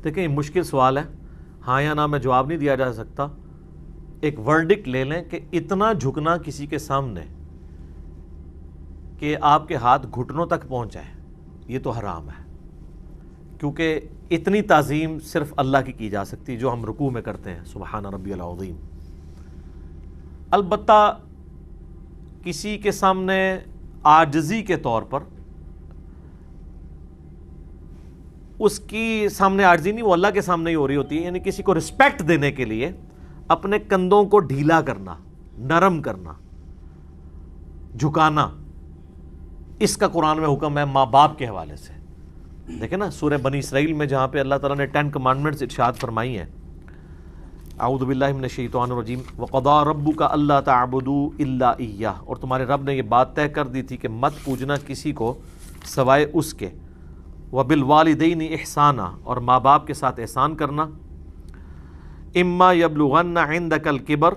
دیکھیں یہ مشکل سوال ہے، ہاں یا نہ میں جواب نہیں دیا جا سکتا. ایک ورڈکٹ لے لیں کہ اتنا جھکنا کسی کے سامنے کہ آپ کے ہاتھ گھٹنوں تک پہنچ جائے، یہ تو حرام ہے، کیونکہ اتنی تعظیم صرف اللہ کی جا سکتی جو ہم رکوع میں کرتے ہیں، سبحان ربی العظیم. البتہ کسی کے سامنے عاجزی کے طور پر، اس کی سامنے عاجزی نہیں، وہ اللہ کے سامنے ہی ہو رہی ہوتی ہے، یعنی کسی کو رسپیکٹ دینے کے لیے اپنے کندھوں کو ڈھیلا کرنا، نرم کرنا، جھکانا، اس کا قرآن میں حکم ہے ماں باپ کے حوالے سے. دیکھیں نا سورہ بنی اسرائیل میں جہاں پہ اللہ تعالیٰ نے 10 کمانڈمنٹس ارشاد فرمائی ہیں. اعوذ باللہ من الشیطان الرجیم وَقَضَىٰ رَبُّكَ أَلَّا تَعْبُدُوا إِلَّا إِيَّاهُ، اور تمہارے رب نے یہ بات طے کر دی تھی کہ مت پوجنا کسی کو سوائے اس کے. وَبِالْوَالِدَيْنِ إِحْسَانًا، اور ماں باپ کے ساتھ احسان کرنا. إِمَّا يَبْلُغَنَّ عِندَكَ الْكِبَرَ،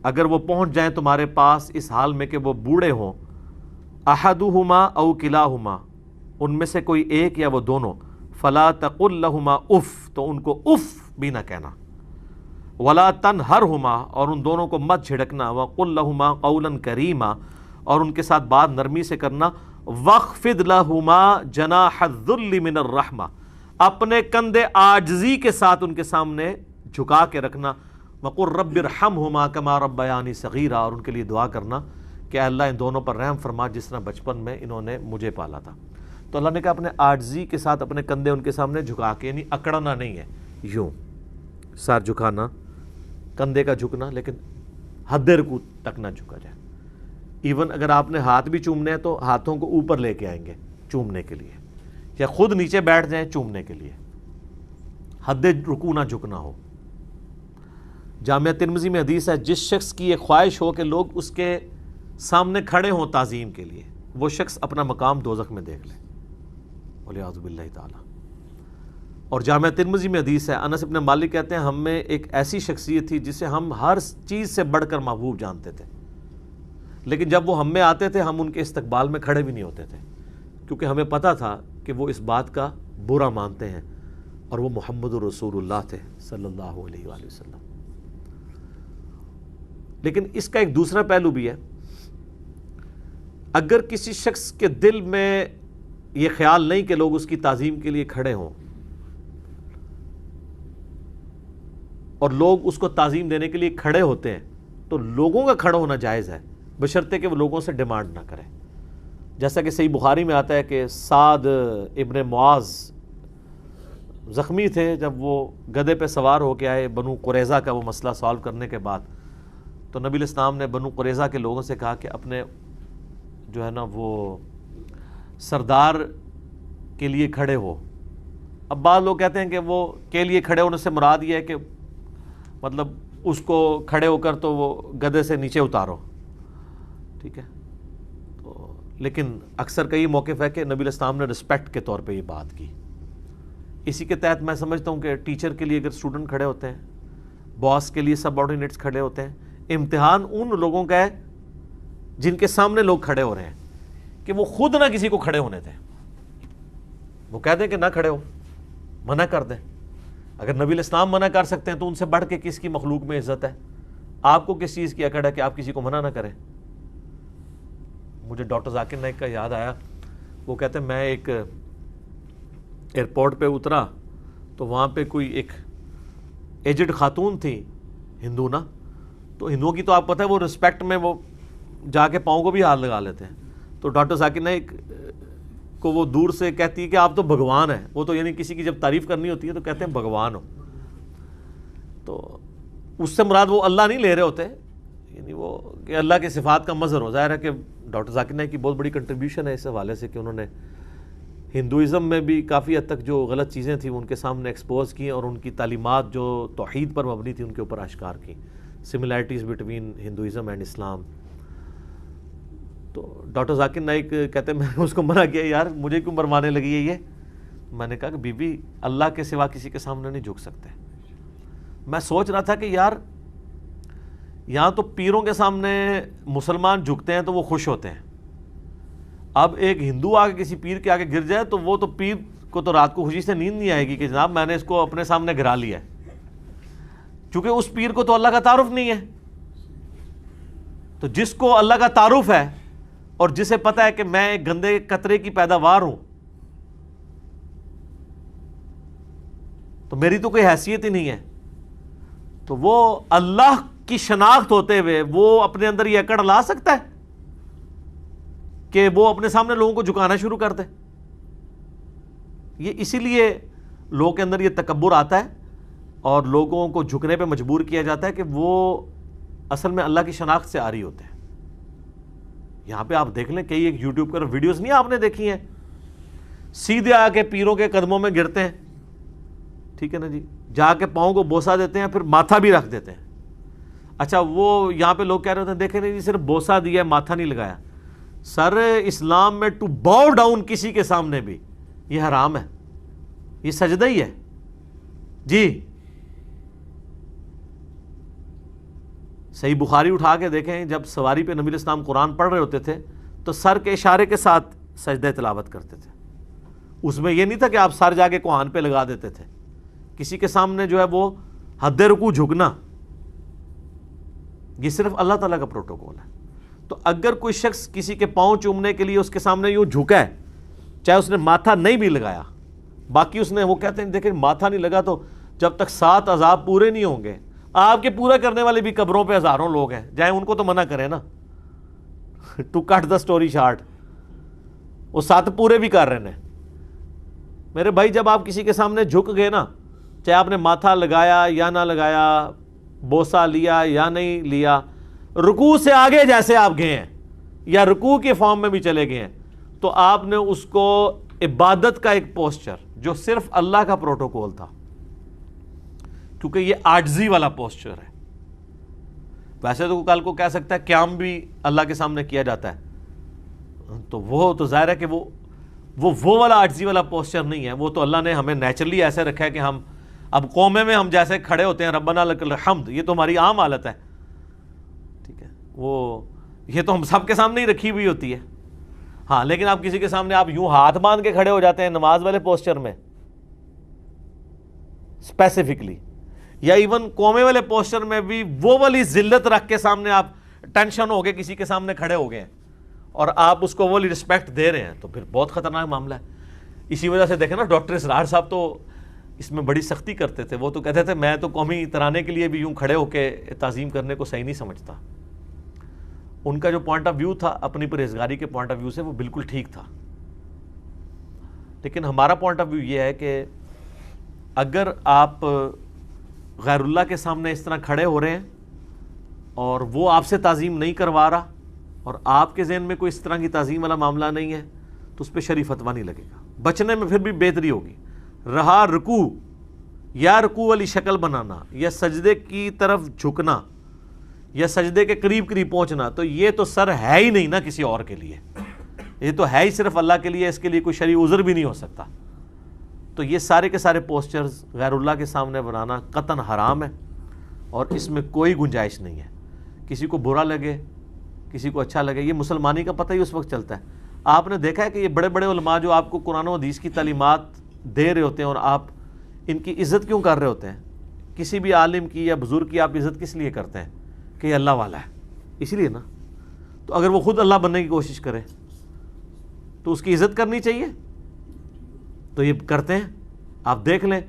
اگر وہ پہنچ جائیں تمہارے پاس اس حال میں کہ وہ بوڑھے ہوں، أَحَدُهُمَا أَوْ كِلَاهُمَا، ان میں سے کوئی ایک یا وہ دونوں، فَلَا تَقُلْ لَهُمَا اُف، تو ان کو اف بھی نہ کہنا. وَلَا تَنْهَرْهُمَا، اور ان دونوں کو مت جھڑکنا. وَقُلْ لَهُمَا قَوْلًا كَرِيمًا، اور ان کے ساتھ بات نرمی سے کرنا. وَاخْفِضْ لَهُمَا جَنَاحَ الذُّلِّ مِنَ الرَّحْمَةِ، اپنے کندھے عاجزی کے ساتھ ان کے سامنے جھکا کے رکھنا. وَقُلْ رَبِّ ارْحَمْهُمَا كَمَا رَبَّيَانِي صَغِيرًا، اور ان کے لیے دعا کرنا کہ اللہ ان دونوں پر رحم فرما جس طرح بچپن میں انہوں نے مجھے پالا تھا. تو اللہ نے کہا اپنے عاجزی کے ساتھ اپنے کندھے ان کے سامنے جھکا کے، یعنی اکڑنا نہیں ہے، یوں سر جھکانا، کندھے کا جھکنا، لیکن حد رکوع تک نہ جھکا جائے. ایون اگر آپ نے ہاتھ بھی چومنے ہیں تو ہاتھوں کو اوپر لے کے آئیں گے چومنے کے لیے، یا خود نیچے بیٹھ جائیں چومنے کے لیے، حد رکوع نہ جھکنا ہو. جامعہ ترمذی میں حدیث ہے، جس شخص کی یہ خواہش ہو کہ لوگ اس کے سامنے کھڑے ہوں تعظیم کے لیے، وہ شخص اپنا مقام دوزخ میں دیکھ لے، والعیاذ باللہ تعالی. اور جامعہ ترمذی میں حدیث ہے، انس ابن مالک کہتے ہیں ہم میں ایک ایسی شخصیت تھی جسے ہم ہر چیز سے بڑھ کر محبوب جانتے تھے، لیکن جب وہ ہم میں آتے تھے ہم ان کے استقبال میں کھڑے بھی نہیں ہوتے تھے، کیونکہ ہمیں پتہ تھا کہ وہ اس بات کا برا مانتے ہیں، اور وہ محمد رسول اللہ تھے صلی اللہ علیہ وآلہ وسلم. لیکن اس کا ایک دوسرا پہلو بھی ہے، اگر کسی شخص کے دل میں یہ خیال نہیں کہ لوگ اس کی تعظیم کے لیے کھڑے ہوں، اور لوگ اس کو تعظیم دینے کے لیے کھڑے ہوتے ہیں، تو لوگوں کا کھڑا ہونا جائز ہے، بشرطے کہ وہ لوگوں سے ڈیمانڈ نہ کریں. جیسا کہ صحیح بخاری میں آتا ہے کہ سعد ابن معاذ زخمی تھے، جب وہ گدھے پہ سوار ہو کے آئے بنو قریظہ کا وہ مسئلہ سالو کرنے کے بعد، تو نبی علیہ السلام نے بنو قریظہ کے لوگوں سے کہا کہ اپنے جو ہے نا وہ سردار کے لیے کھڑے ہو. اب بعض لوگ کہتے ہیں کہ وہ کے لیے کھڑے ہونے سے مراد یہ ہے کہ مطلب اس کو کھڑے ہو کر تو وہ گدھے سے نیچے اتارو، ٹھیک ہے. تو لیکن اکثر کئی موقف ہے کہ نبی علیہ السلام نے رسپیکٹ کے طور پہ یہ بات کی. اسی کے تحت میں سمجھتا ہوں کہ ٹیچر کے لیے اگر اسٹوڈنٹ کھڑے ہوتے ہیں، باس کے لیے سب آرڈینیٹس کھڑے ہوتے ہیں، امتحان ان لوگوں کا ہے جن کے سامنے لوگ کھڑے ہو رہے ہیں کہ وہ خود نہ کسی کو کھڑے ہونے دیں، وہ کہہ دیں کہ نہ کھڑے ہو، منع کر دیں. اگر نبی علیہ السلام منع کر سکتے ہیں تو ان سے بڑھ کے کس کی مخلوق میں عزت ہے؟ آپ کو کس چیز کی اکڑ ہے کہ آپ کسی کو منع نہ کریں؟ مجھے ڈاکٹر ذاکر نائک کا یاد آیا، وہ کہتے ہیں میں ایک ایئرپورٹ پہ اترا تو وہاں پہ کوئی ایک ایجڈ خاتون تھی، ہندو نا، تو ہندوؤں کی تو آپ پتہ ہے وہ رسپیکٹ میں وہ جا کے پاؤں کو بھی ہاتھ لگا لیتے ہیں. تو ڈاکٹر ذاکر نائک کو وہ دور سے کہتی ہے کہ آپ تو بھگوان ہیں. وہ تو یعنی کسی کی جب تعریف کرنی ہوتی ہے تو کہتے ہیں بھگوان ہو. تو اس سے مراد وہ اللہ نہیں لے رہے ہوتے، یعنی وہ کہ اللہ کے صفات کا مظہر ہو. ظاہر ہے کہ ڈاکٹر ذاکر نائک کی بہت بڑی کنٹریبیوشن ہے اس حوالے سے کہ انہوں نے ہندوازم میں بھی کافی حد تک جو غلط چیزیں تھیں ان کے سامنے ایکسپوز کی، اور ان کی تعلیمات جو توحید پر مبنی تھی ان کے اوپر اشکار کی، سملیرٹیز بٹوین ہندوازم اینڈ اسلام. تو ڈاکٹر ذاکر نائک کہتے ہیں میں نے اس کو منع کیا، یار مجھے کیوں مروانے لگی ہے یہ؟ میں نے کہا کہ بی بی اللہ کے سوا کسی کے سامنے نہیں جھک سکتے. میں سوچ رہا تھا کہ یار یہاں تو پیروں کے سامنے مسلمان جھکتے ہیں تو وہ خوش ہوتے ہیں، اب ایک ہندو آ کے کسی پیر کے آگے گر جائے تو وہ تو پیر کو تو رات کو خوشی سے نیند نہیں آئے گی کہ جناب میں نے اس کو اپنے سامنے گرا لیا ہے، چونکہ اس پیر کو تو اللہ کا تعارف نہیں ہے۔ تو جس کو اللہ کا تعارف ہے اور جسے پتا ہے کہ میں ایک گندے قطرے کی پیداوار ہوں، تو میری تو کوئی حیثیت ہی نہیں ہے، تو وہ اللہ کی شناخت ہوتے ہوئے وہ اپنے اندر یہ اکڑ لا سکتا ہے کہ وہ اپنے سامنے لوگوں کو جھکانا شروع کر دے؟ یہ اسی لیے لوگوں کے اندر یہ تکبر آتا ہے اور لوگوں کو جھکنے پہ مجبور کیا جاتا ہے کہ وہ اصل میں اللہ کی شناخت سے آ رہی ہوتے ہیں۔ یہاں پہ آپ دیکھ لیں کئی ایک یوٹیوب پر ویڈیوز نہیں آپ نے دیکھی ہیں، سیدھے آ کے پیروں کے قدموں میں گرتے ہیں، ٹھیک ہے نا جی، جا کے پاؤں کو بوسہ دیتے ہیں، پھر ماتھا بھی رکھ دیتے ہیں۔ اچھا وہ یہاں پہ لوگ کہہ رہے ہوتے ہیں دیکھیں نہیں جی صرف بوسہ دیا ہے، ماتھا نہیں لگایا۔ سر اسلام میں ٹو باؤ ڈاؤن کسی کے سامنے بھی یہ حرام ہے، یہ سجدہ ہی ہے جی۔ صحیح بخاری اٹھا کے دیکھیں، جب سواری پہ نبی علیہ السلام قرآن پڑھ رہے ہوتے تھے تو سر کے اشارے کے ساتھ سجدہ تلاوت کرتے تھے، اس میں یہ نہیں تھا کہ آپ سر جا کے کوہان پہ لگا دیتے تھے۔ کسی کے سامنے جو ہے وہ حد رکوع جھکنا، یہ صرف اللہ تعالیٰ کا پروٹوکول ہے۔ تو اگر کوئی شخص کسی کے پاؤں چومنے کے لیے اس کے سامنے یوں جھکا ہے، چاہے اس نے ماتھا نہیں بھی لگایا، باقی اس نے وہ کہتے ہیں دیکھیں ماتھا نہیں لگا تو جب تک 7 عذاب پورے نہیں ہوں گے، آپ کے پورا کرنے والے بھی قبروں پہ ہزاروں لوگ ہیں، جائیں ان کو تو منع کریں نا to cut the story short, وہ 7 پورے بھی کر رہے ہیں۔ میرے بھائی جب آپ کسی کے سامنے جھک گئے نا، چاہے آپ نے ماتھا لگایا یا نہ لگایا، بوسہ لیا یا نہیں لیا، رکوع سے آگے جیسے آپ گئے ہیں یا رکوع کے فارم میں بھی چلے گئے ہیں، تو آپ نے اس کو عبادت کا ایک پوسچر جو صرف اللہ کا پروٹوکول تھا، کیونکہ یہ عاجزی والا پوسچر ہے۔ ویسے تو کل کو کہہ سکتا ہے قیام بھی اللہ کے سامنے کیا جاتا ہے، تو وہ تو ظاہر ہے کہ وہ والا عاجزی والا پوسچر نہیں ہے، وہ تو اللہ نے ہمیں نیچرلی ایسے رکھا ہے کہ ہم اب قومے میں ہم جیسے کھڑے ہوتے ہیں ربنا لک الحمد، یہ تو ہماری عام حالت ہے، ٹھیک ہے، یہ تو ہم سب کے سامنے ہی رکھی ہوئی ہوتی ہے۔ ہاں لیکن آپ کسی کے سامنے آپ یوں ہاتھ باندھ کے کھڑے ہو جاتے ہیں نماز والے پوسچر میں اسپیسیفکلی، یا ایون قومے والے پوسچر میں بھی وہ والی ذلت رکھ کے سامنے آپ ٹینشن ہو گئے کسی کے سامنے کھڑے ہو گئے ہیں اور آپ اس کو وہ والی رسپیکٹ دے رہے ہیں، تو پھر بہت خطرناک معاملہ ہے۔ اسی وجہ سے دیکھیں نا ڈاکٹر اسرار صاحب تو اس میں بڑی سختی کرتے تھے، وہ تو کہتے تھے میں تو قومی ترانے کے لیے بھی یوں کھڑے ہو کے تعظیم کرنے کو صحیح نہیں سمجھتا۔ ان کا جو پوائنٹ آف ویو تھا اپنی پرہیزگاری کے پوائنٹ آف ویو سے وہ بالکل ٹھیک تھا، لیکن ہمارا پوائنٹ آف ویو یہ ہے کہ اگر آپ غیر اللہ کے سامنے اس طرح کھڑے ہو رہے ہیں اور وہ آپ سے تعظیم نہیں کروا رہا اور آپ کے ذہن میں کوئی اس طرح کی تعظیم والا معاملہ نہیں ہے تو اس پہ شرعی فتویٰ نہیں لگے گا، بچنے میں پھر بھی بہتری ہوگی۔ رہا رکوع یا رکوع والی شکل بنانا یا سجدے کی طرف جھکنا یا سجدے کے قریب قریب پہنچنا، تو یہ تو سر ہے ہی نہیں نا کسی اور کے لیے، یہ تو ہے ہی صرف اللہ کے لیے، اس کے لیے کوئی شرعی عذر بھی نہیں ہو سکتا۔ تو یہ سارے کے سارے پوسچرز غیر اللہ کے سامنے بنانا قطعاً حرام ہے اور اس میں کوئی گنجائش نہیں ہے۔ کسی کو برا لگے کسی کو اچھا لگے، یہ مسلمانی کا پتہ ہی اس وقت چلتا ہے۔ آپ نے دیکھا ہے کہ یہ بڑے بڑے علماء جو آپ کو قرآن و حدیث کی تعلیمات دے رہے ہوتے ہیں اور آپ ان کی عزت کیوں کر رہے ہوتے ہیں؟ کسی بھی عالم کی یا بزرگ کی آپ عزت کس لیے کرتے ہیں؟ کہ یہ اللہ والا ہے، اسی لیے نا۔ تو اگر وہ خود اللہ بننے کی کوشش کرے تو اس کی عزت کرنی چاہیے، تو یہ کرتے ہیں۔ آپ دیکھ لیں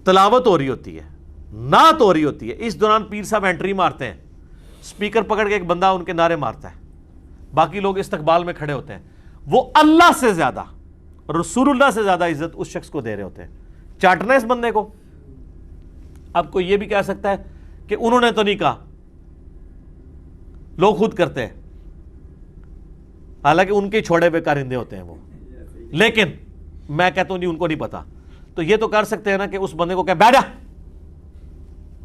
تلاوت ہو رہی ہوتی ہے، نعت ہو رہی ہوتی ہے، اس دوران پیر صاحب انٹری مارتے ہیں، سپیکر پکڑ کے ایک بندہ ان کے نعرے مارتا ہے، باقی لوگ استقبال میں کھڑے ہوتے ہیں۔ وہ اللہ سے زیادہ رسول اللہ سے زیادہ عزت اس شخص کو دے رہے ہوتے ہیں۔ چاٹنا اس بندے کو۔ اب کوئی یہ بھی کہہ سکتا ہے کہ انہوں نے تو نہیں کہا، لوگ خود کرتے ہیں، حالانکہ ان کے چھوڑے ہوئے کارندے ہوتے ہیں وہ، لیکن میں کہتا ہوں جی ان کو نہیں پتا۔ تو یہ تو کر سکتے ہیں نا کہ اس بندے کو کہ بیٹھ جا،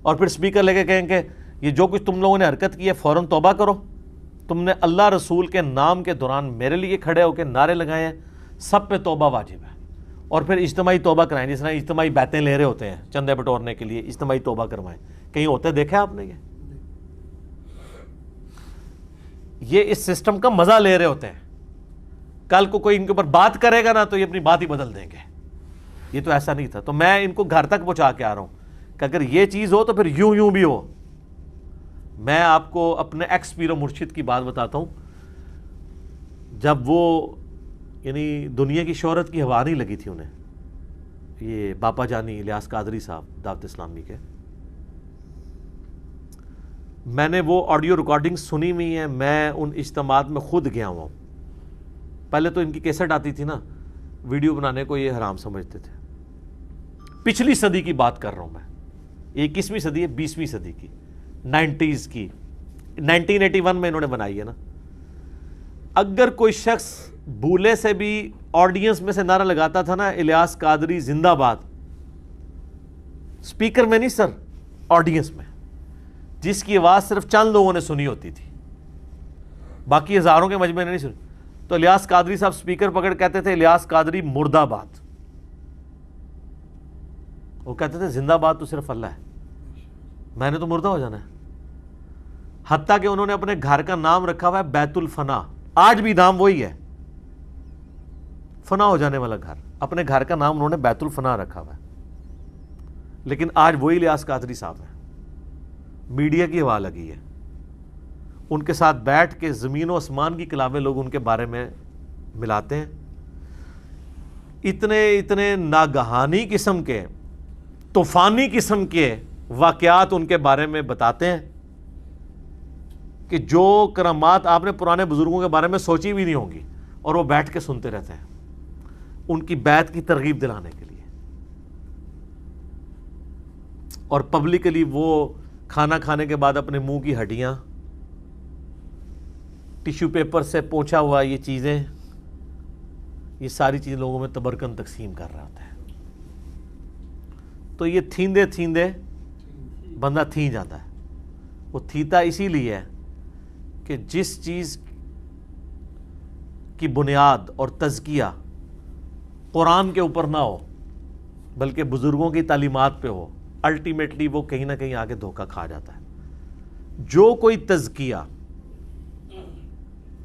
اور پھر سپیکر لے کے کہیں کہ یہ جو کچھ تم لوگوں نے حرکت کی ہے فوراً توبہ کرو، تم نے اللہ رسول کے نام کے دوران میرے لیے کھڑے ہو کے نعرے لگائے ہیں، سب پہ توبہ واجب ہے، اور پھر اجتماعی توبہ کرائیں، جس طرح اجتماعی بیعتیں لے رہے ہوتے ہیں چندے بٹورنے کے لیے، اجتماعی توبہ کروائیں۔ کہیں ہوتے دیکھا ہے آپ نے؟ یہ اس سسٹم کا مزہ لے رہے ہوتے ہیں کل کو کوئی ان کے اوپر بات کرے گا نا تو یہ اپنی بات ہی بدل دیں گے. یہ تو ایسا نہیں تھا. تو میں ان کو گھر تک پہنچا کے آ رہا ہوں کہ اگر یہ چیز ہو تو پھر یوں بھی ہو. میں آپ کو اپنے ایکس پیر و مرشد کی بات بتاتا ہوں. جب وہ یعنی دنیا کی شہرت کی ہوا نہیں لگی تھی انہیں, یہ باپا جانی الیاس قادری صاحب دعوت اسلامی کے, میں نے وہ آڈیو ریکارڈنگ سنی ہوئی ہیں. میں ان اجتماعات میں خود گیا ہوا ہوں. پہلے تو ان کی کیسٹ آتی تھی نا, ویڈیو بنانے کو یہ حرام سمجھتے تھے. پچھلی صدی کی بات کر رہا ہوں میں, 21ویں صدی ہے, 20ویں صدی کی, 90s کی, 1981 میں انہوں نے بنائی ہے نا. اگر کوئی شخص بھولے سے بھی آڈینس میں سے نعرہ لگاتا تھا نا الیاس قادری زندہ باد, سپیکر میں نہیں سر, آڈینس میں, جس کی آواز صرف چند لوگوں نے سنی ہوتی تھی, باقی ہزاروں کے مجمع نے نہیں سنی, تو الیاس قادری صاحب سپیکر پکڑ کہتے تھے الیاس قادری مرد آباد. وہ کہتے تھے زندہ باد تو صرف اللہ ہے, میں نے تو مردہ ہو جانا ہے. حتیٰ کہ انہوں نے اپنے گھر کا نام رکھا ہوا ہے بیت الفنا, آج بھی نام وہی ہے, فنا ہو جانے والا گھر. اپنے گھر کا نام انہوں نے بیت الفنا رکھا ہوا ہے, لیکن آج وہی الیاس قادری صاحب ہیں. میڈیا کی ہوا لگی ہے, ان کے ساتھ بیٹھ کے زمین و آسمان کی کلامیں لوگ ان کے بارے میں ملاتے ہیں. اتنے ناگہانی قسم کے, طوفانی قسم کے واقعات ان کے بارے میں بتاتے ہیں کہ جو کرامات آپ نے پرانے بزرگوں کے بارے میں سوچی بھی نہیں ہوں گی, اور وہ بیٹھ کے سنتے رہتے ہیں ان کی بیعت کی ترغیب دلانے کے لیے. اور پبلکلی وہ کھانا کھانے کے بعد اپنے منہ کی ہڈیاں ٹیشو پیپر سے پوچھا ہوا, یہ چیزیں, یہ ساری چیزیں لوگوں میں تبرکن تقسیم کر رہا ہوتا ہے. تو یہ تھیندے تھیندے بندہ تھی جاتا ہے. وہ تھیتا اسی لیے ہے کہ جس چیز کی بنیاد اور تزکیہ قرآن کے اوپر نہ ہو بلکہ بزرگوں کی تعلیمات پہ ہو, الٹیمیٹلی وہ کہیں نہ کہیں آگے دھوکہ کھا جاتا ہے. جو کوئی تزکیہ,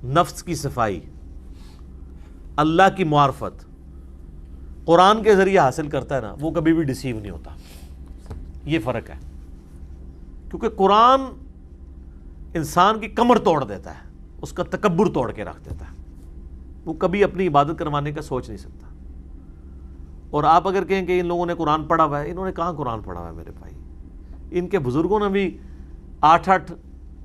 نفس کی صفائی, اللہ کی معرفت قرآن کے ذریعے حاصل کرتا ہے نا, وہ کبھی بھی ڈیسیو نہیں ہوتا. یہ فرق ہے, کیونکہ قرآن انسان کی کمر توڑ دیتا ہے, اس کا تکبر توڑ کے رکھ دیتا ہے. وہ کبھی اپنی عبادت کروانے کا سوچ نہیں سکتا. اور آپ اگر کہیں کہ ان لوگوں نے قرآن پڑھا ہوا ہے, انہوں نے کہاں قرآن پڑھا ہوا ہے میرے بھائی. ان کے بزرگوں نے بھی 8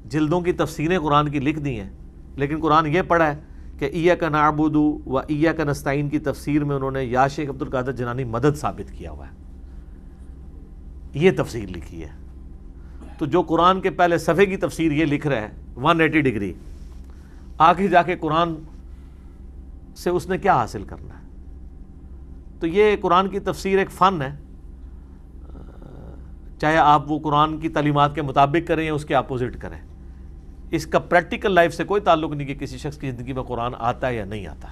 جلدوں کی تفسیریں قرآن کی لکھ دی ہیں, لیکن قرآن یہ پڑھا ہے کہ ایاک نعبد و ایاک نستعین کی تفسیر میں انہوں نے یا شیخ عبد القادر جیلانی مدد ثابت کیا ہوا ہے, یہ تفسیر لکھی ہے. تو جو قرآن کے پہلے صفحے کی تفسیر یہ لکھ رہا ہے 180 ڈگری, آگے جا کے قرآن سے اس نے کیا حاصل کرنا ہے. تو یہ قرآن کی تفسیر ایک فن ہے, چاہے آپ وہ قرآن کی تعلیمات کے مطابق کریں یا اس کے اپوزٹ کریں. اس کا پریکٹیکل لائف سے کوئی تعلق نہیں کہ کسی شخص کی زندگی میں قرآن آتا ہے یا نہیں آتا.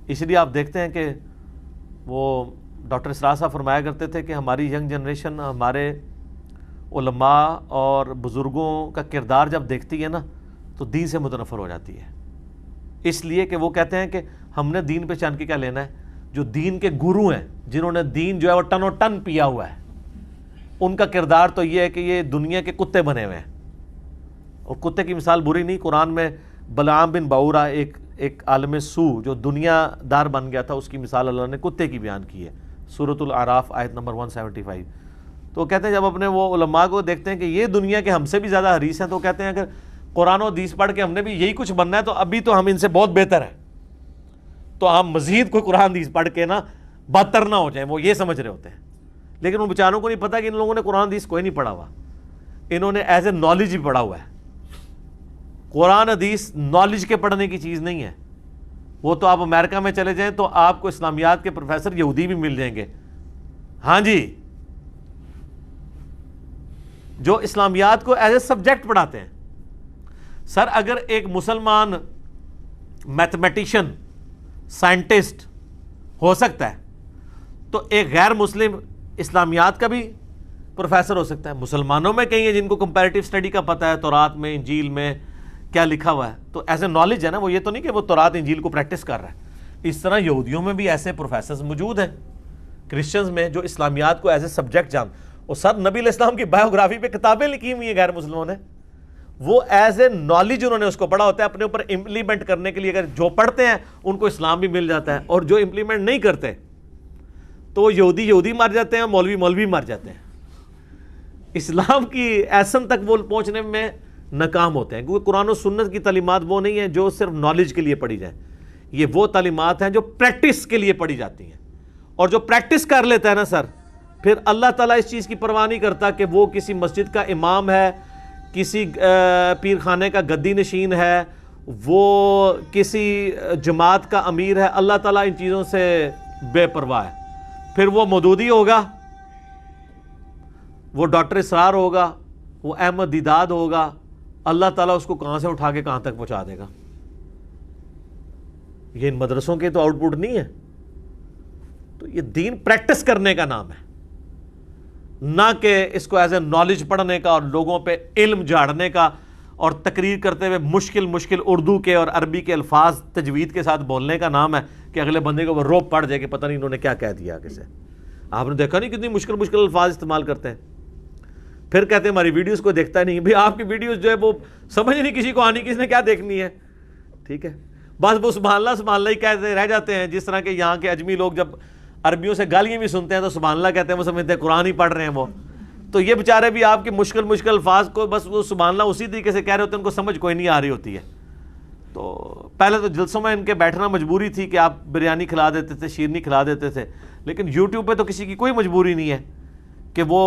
اس لیے آپ دیکھتے ہیں کہ وہ ڈاکٹر اسرار صاحب فرمایا کرتے تھے کہ ہماری ینگ جنریشن ہمارے علماء اور بزرگوں کا کردار جب دیکھتی ہے نا تو دین سے متنفر ہو جاتی ہے. اس لیے کہ وہ کہتے ہیں کہ ہم نے دین پہ چان کے کیا لینا ہے. جو دین کے گرو ہیں, جنہوں نے دین جو ہے وہ ٹنو ٹن پیا ہوا ہے, ان کا کردار تو یہ ہے کہ یہ دنیا کے کتے بنے ہوئے ہیں. اور کتے کی مثال بری نہیں, قرآن میں بلعام بن باورا ایک عالم سو جو دنیا دار بن گیا تھا, اس کی مثال اللہ نے کتے کی بیان کی ہے, سورۃ الاعراف آیت نمبر 175. تو وہ کہتے ہیں جب اپنے وہ علماء کو دیکھتے ہیں کہ یہ دنیا کے ہم سے بھی زیادہ حریص ہیں, تو کہتے ہیں اگر قرآن و حدیث پڑھ کے ہم نے بھی یہی کچھ بننا ہے تو ابھی تو ہم ان سے بہت بہتر ہیں, تو ہم مزید کوئی قرآن حدیث پڑھ کے نا بدتر نہ ہو جائیں. وہ یہ سمجھ رہے ہوتے ہیں, لیکن ان بیچاروں کو نہیں پتا کہ ان لوگوں نے قرآن حدیث کوئی نہیں پڑھا ہوا, انہوں نے ایز اے نالج بھی پڑھا ہوا ہے. قرآن حدیث نالج کے پڑھنے کی چیز نہیں ہے. وہ تو آپ امریکہ میں چلے جائیں تو آپ کو اسلامیات کے پروفیسر یہودی بھی مل جائیں گے, ہاں جی, جو اسلامیات کو ایز اے سبجیکٹ پڑھاتے ہیں. سر اگر ایک مسلمان میتھمیٹیشین سائنٹسٹ ہو سکتا ہے تو ایک غیر مسلم اسلامیات کا بھی پروفیسر ہو سکتا ہے. مسلمانوں میں کئی ہیں جن کو کمپیریٹیو اسٹڈی کا پتہ ہے, تورات میں, انجیل میں, کیا لکھا ہوا ہے. تو ایز اے نالج ہے نا, وہ یہ تو نہیں کہ وہ تورات انجیل کو پریکٹس کر رہا ہے. اس طرح یہودیوں میں بھی ایسے پروفیسرز موجود ہیں, کرسچنز میں, جو اسلامیات کو ایز اے سبجیکٹ جان. اور سر نبی علیہ السلام کی بایوگرافی پہ کتابیں لکھی ہوئی ہیں غیر مسلموں نے, وہ ایز اے نالج انہوں نے اس کو پڑھا ہوتا ہے اپنے اوپر امپلیمنٹ کرنے کے لیے. اگر جو پڑھتے ہیں ان کو اسلام بھی مل جاتا ہے, اور جو امپلیمنٹ نہیں کرتے تو وہ یہودی مر جاتے ہیں, مولوی مر جاتے ہیں. اسلام کی ایسن تک وہ پہنچنے میں ناکام ہوتے ہیں, کیونکہ قرآن و سنت کی تعلیمات وہ نہیں ہیں جو صرف نالج کے لیے پڑھی جائیں. یہ وہ تعلیمات ہیں جو پریکٹس کے لیے پڑھی جاتی ہیں. اور جو پریکٹس کر لیتا ہے نا سر, پھر اللہ تعالیٰ اس چیز کی پرواہ نہیں کرتا کہ وہ کسی مسجد کا امام ہے, کسی پیر خانے کا گدی نشین ہے, وہ کسی جماعت کا امیر ہے. اللہ تعالیٰ ان چیزوں سے بے پرواہ ہے. پھر وہ مودودی ہوگا, وہ ڈاکٹر اسرار ہوگا, وہ احمد دیداد ہوگا, اللہ تعالیٰ اس کو کہاں سے اٹھا کے کہاں تک پہنچا دے گا. یہ ان مدرسوں کے تو آؤٹ پٹ نہیں ہے. تو یہ دین پریکٹس کرنے کا نام ہے, نہ کہ اس کو ایز اے نالج پڑھنے کا اور لوگوں پہ علم جھاڑنے کا, اور تقریر کرتے ہوئے مشکل اردو کے اور عربی کے الفاظ تجوید کے ساتھ بولنے کا نام ہے کہ اگلے بندے کو وہ روب پڑ جائے کہ پتہ نہیں انہوں نے کیا کہہ دیا آگے سے. آپ نے دیکھا نہیں کتنی مشکل الفاظ استعمال کرتے ہیں, پھر کہتے ہیں ہماری ویڈیوز کو دیکھتا نہیں. بھئی آپ کی ویڈیوز جو ہے وہ سمجھ نہیں کسی کو آنی, کس نے کیا دیکھنی ہے. ٹھیک ہے, بس وہ سبحان اللہ ہی کہتے رہ جاتے ہیں. جس طرح کہ یہاں کے اجمی لوگ جب عربیوں سے گالیاں بھی سنتے ہیں تو سبحان اللہ کہتے ہیں, وہ سمجھتے ہیں قرآن ہی پڑھ رہے ہیں وہ. تو یہ بیچارے بھی آپ کے مشکل الفاظ کو بس وہ سبحان اللہ اسی طریقے سے کہہ رہے ہوتے ہیں, ان کو سمجھ کوئی نہیں آ رہی ہوتی ہے. تو پہلے تو جلسوں میں ان کے بیٹھنا مجبوری تھی کہ آپ بریانی کھلا دیتے تھے, شیرنی کھلا دیتے تھے. لیکن یوٹیوب پہ تو کسی کی کوئی مجبوری نہیں ہے کہ وہ,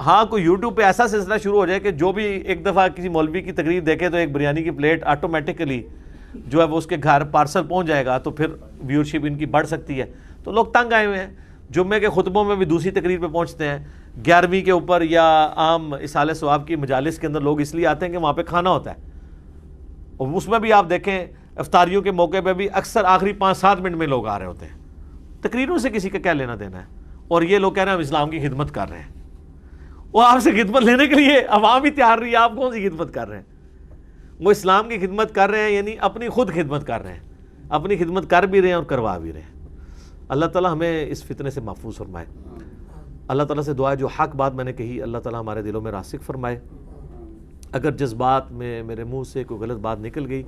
ہاں کوئی یوٹیوب پہ ایسا سلسلہ شروع ہو جائے کہ جو بھی ایک دفعہ کسی مولوی کی تقریر دیکھے تو ایک بریانی کی پلیٹ آٹومیٹکلی جو ہے وہ اس کے گھر پارسل پہنچ جائے گا, تو پھر ویورشپ ان کی بڑھ سکتی ہے. تو لوگ تنگ آئے ہوئے ہیں. جمعے کے خطبوں میں بھی دوسری تقریر پہ پہنچتے ہیں, 11ویں کے اوپر یا عام اصالہ ثواب کی مجالس کے اندر لوگ اس لیے آتے ہیں کہ وہاں پہ کھانا ہوتا ہے. اور اس میں بھی آپ دیکھیں افطاریوں کے موقع پہ بھی اکثر آخری 5-7 منٹ میں لوگ آ رہے ہوتے ہیں. تقریروں سے کسی کا کیا لینا دینا ہے. اور یہ لوگ کہہ رہے ہیں ہم اسلام کی خدمت کر رہے ہیں. وہ آپ سے خدمت لینے کے لیے عوام ہی تیار رہی ہے, آپ کون سی خدمت کر رہے ہیں. وہ اسلام کی خدمت کر رہے ہیں, یعنی اپنی خود خدمت کر رہے ہیں, اپنی خدمت کر بھی رہے ہیں اور کروا بھی رہے ہیں. اللہ تعالیٰ ہمیں اس فتنے سے محفوظ فرمائے. اللہ تعالیٰ سے دعا ہے جو حق بات میں نے کہی اللہ تعالیٰ ہمارے دلوں میں راسخ فرمائے. اگر جذبات میں میرے منہ سے کوئی غلط بات نکل گئی,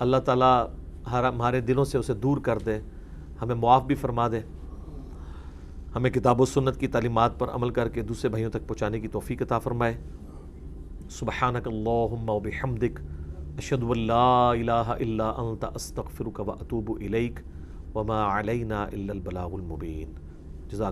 اللہ تعالیٰ ہمارے دلوں سے اسے دور کر دے, ہمیں معاف بھی فرما دے. ہمیں کتاب و سنت کی تعلیمات پر عمل کر کے دوسرے بھائیوں تک پہنچانے کی توفیق عطا فرمائے. سبحانک اللہم و بحمدک, اشہد ان لا الہ الا انت, استغفرک و اتوب الیک, وما علینا الا البلاغ المبین. جزاک